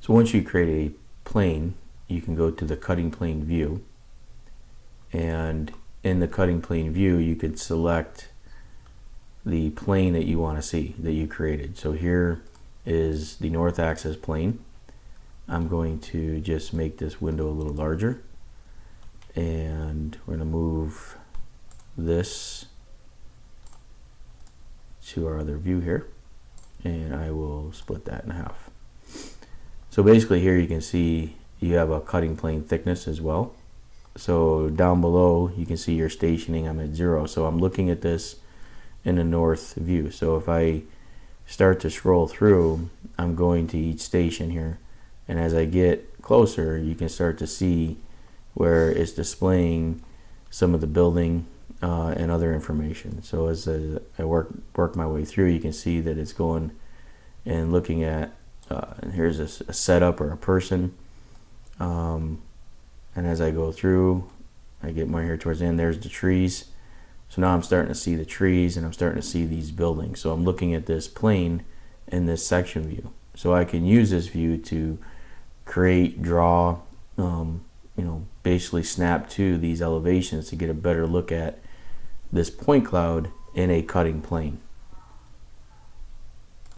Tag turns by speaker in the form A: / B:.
A: So once you create a plane, you can go to the cutting plane view, and in the cutting plane view you could select the plane that you want to see that you created. So here is the north axis plane. I'm going to just make this window a little larger, and we're going to move this to our other view here, and I will split that in half. So basically here you can see you have a cutting plane thickness as well. So down below you can see your stationing. I'm at 0, so I'm looking at this in the north view. So if I start to scroll through, I'm going to each station here, and as I get closer you can start to see where it's displaying some of the building and other information. So as I work my way through, you can see that it's going and looking at and here's a setup or a person, and as I go through, I get more here towards the end, there's the trees. So now I'm starting to see the trees and I'm starting to see these buildings. So I'm looking at this plane in this section view. So I can use this view to create, draw, basically snap to these elevations to get a better look at this point cloud in a cutting plane.